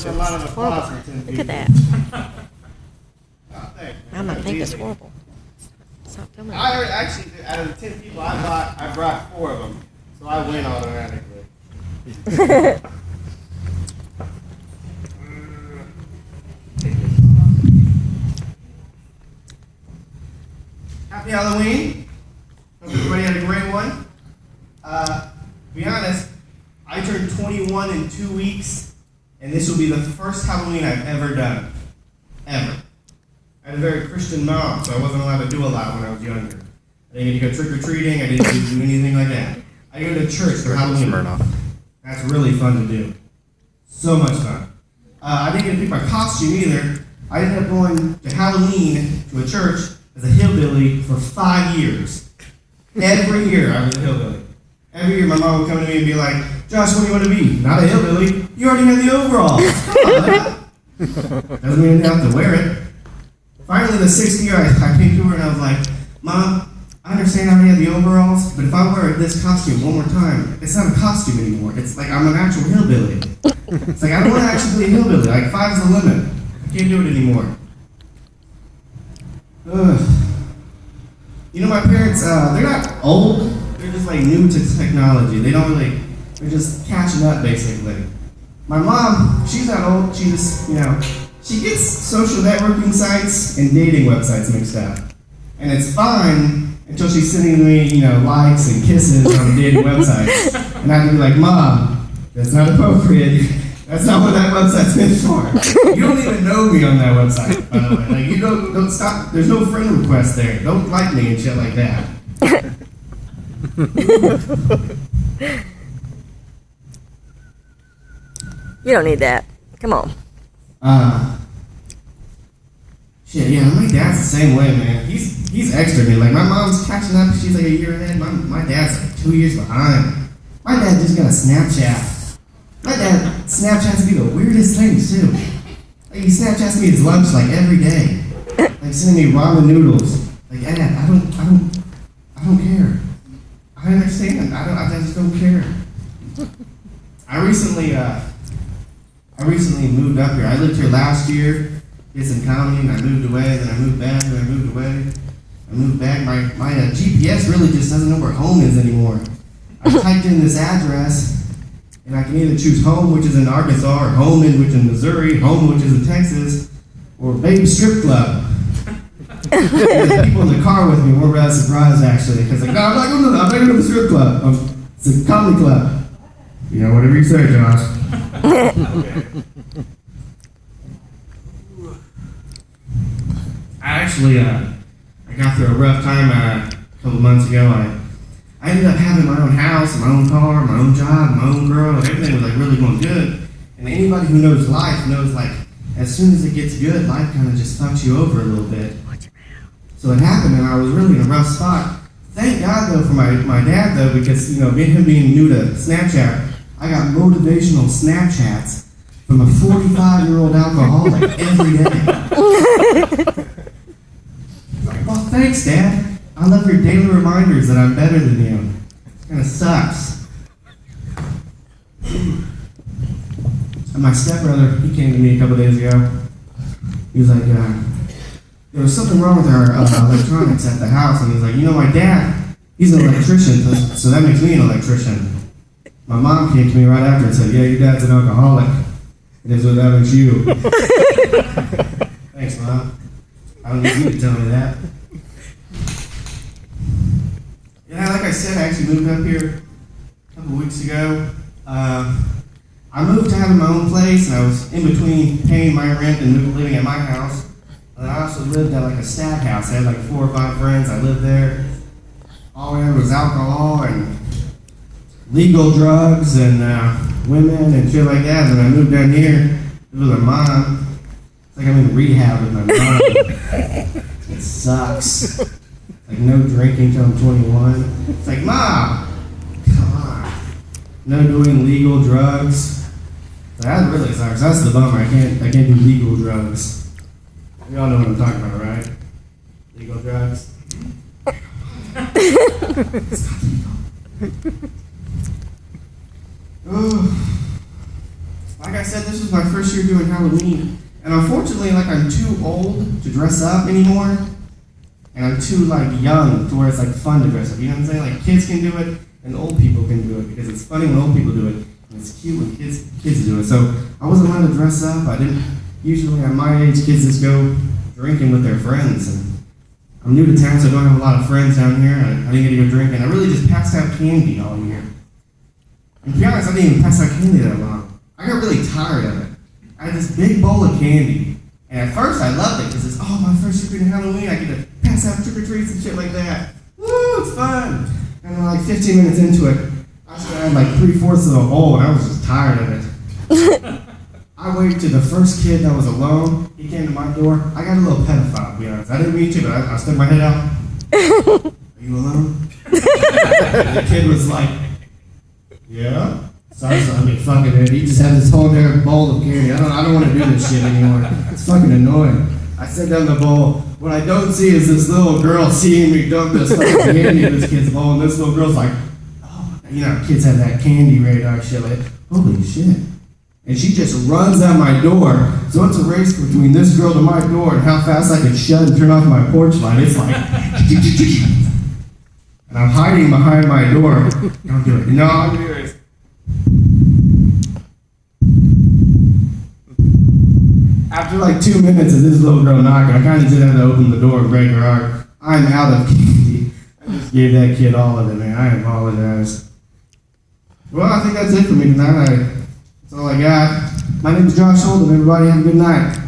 a lot of applause for 10 Look at that. I might think it's horrible. Stop filming. Actually, out of the 10 people I brought 4 of them, so I win automatically. Happy Halloween. Hope everybody had a great one. To be honest, I turned 21 in 2 weeks, and this will be the first Halloween I've ever done. Ever. I had a very Christian mom, so I wasn't allowed to do a lot when I was younger. I didn't get to go trick-or-treating, I didn't get to do anything like that. I go to church for Halloween. That's really fun to do. So much fun. I didn't get to pick my costume either. I ended up going to Halloween to a church as a hillbilly for 5 years. Every year I was a hillbilly. Every year my mom would come to me and be like, Josh, what do you want to be? Not a hillbilly. You already have the overalls. Doesn't mean you have to wear it. Finally, the 6th year, I came to her and I was like, Mom, I understand I already have the overalls, but if I wear this costume one more time, it's not a costume anymore. It's like I'm an actual hillbilly. It's like I don't want to actually be a hillbilly. Like 5 is the limit. I can't do it anymore. Ugh. You know, my parents, they're not old. They're just like new to technology. They're just catching up basically. My mom, she's not old. She just, she gets social networking sites and dating websites mixed up. And it's fine until she's sending me, likes and kisses on dating websites. And I have to be like, Mom, that's not appropriate. That's not what that website's meant for. You don't even know me on that website, by the way. Like, you don't stop. There's no friend request there. Don't like me and shit like that. You don't need that. Come on. Shit, yeah, my dad's the same way, man. He's extra me. Like, my mom's catching up. She's like a year ahead. My dad's like 2 years behind. My dad just got a Snapchat. My dad Snapchats me the weirdest things, too. Like, he Snapchats me his lunch, like, every day. Like, sending me ramen noodles. Like, Dad, I don't care. I understand. I just don't care. I recently moved up here. I lived here last year, did some comedy, and I moved away, then I moved back, and I moved away. I moved back. My GPS really just doesn't know where home is anymore. I typed in this address, and I can either choose home, which is in Arkansas, or home, which is in Missouri, home, which is in Texas, or baby strip club. The people in the car with me were rather surprised, actually, because like, no, I'm not going to the strip club. It's a comedy club. Whatever you say, Josh. Okay. I got through a rough time a couple months ago. I ended up having my own house, my own car, my own job, my own girl, and everything was like really going good. And anybody who knows life knows like as soon as it gets good, life kind of just fucks you over a little bit. So it happened, and I was really in a rough spot. Thank God though for my dad though, because him being new to Snapchat, I got motivational Snapchats from a 45-year-old alcoholic every day. Like, well, thanks, Dad. I love your daily reminders that I'm better than you. It kind of sucks. And my stepbrother, he came to me a couple days ago. He was like, there was something wrong with our electronics at the house. And he was like, my dad, he's an electrician, so that makes me an electrician. My mom came to me right after and said, yeah, your dad's an alcoholic. It is what that makes you. Thanks, Mom. I don't need you to tell me that. Yeah, like I said, I actually moved up here a couple weeks ago. I moved to having my own place, and I was in between paying my rent and living at my house. And I also lived at like a stack house. I had like 4 or 5 friends. I lived there. All I had was alcohol and legal drugs and women and shit like that. And I moved down here with my mom. It's like I'm in rehab with my mom. It sucks. Like no drinking till I'm 21. It's like, Mom, come on. No doing legal drugs. That really sucks. That's the bummer. I can't do legal drugs. We all know what I'm talking about, right? Legal drugs. It's not legal. Oh. like I said, this was my first year doing Halloween. And unfortunately, like, I'm too old to dress up anymore. And I'm too, like, young to where it's, like, fun to dress up. You know what I'm saying? Like, kids can do it, and old people can do it. Because it's funny when old people do it, and it's cute when kids do it. So I wasn't allowed to dress up. I didn't, usually at my age, kids just go drinking with their friends. And I'm new to town, so I don't have a lot of friends down here. I didn't get to go drinking. I really just passed out candy all year. And to be honest, I didn't even pass out candy that long. I got really tired of it. I had this big bowl of candy. And at first I loved it because it's, oh, my first year doing Halloween, I get to pass out trick-or-treats and shit like that. Woo, it's fun. And then like 15 minutes into it, I still had like 3/4 of a bowl and I was just tired of it. I waited to the first kid that was alone. He came to my door. I got a little pedophile, to be honest. I didn't mean to, but I stuck my head out. Are you alone? The kid was like, yeah. Sorry, I mean, fucking it. He just had this whole damn bowl of candy. I don't want to do this shit anymore. It's fucking annoying. I set down the bowl. What I don't see is this little girl seeing me dump this fucking candy in this kid's bowl, and this little girl's like, oh, you know, kids have that candy radar shit. Like, holy shit. And she just runs out my door. So it's a race between this girl to my door and how fast I can shut and turn off my porch light. It's like, and I'm hiding behind my door. Don't do it. No, I'm doing it. After like 2 minutes of this little girl knocking, I kind of just had to open the door and break her heart. I'm out of candy. I just gave that kid all of it, man. I apologize. Well, I think that's it for me tonight. That's all I got. My name is Josh Oldham. Everybody have a good night.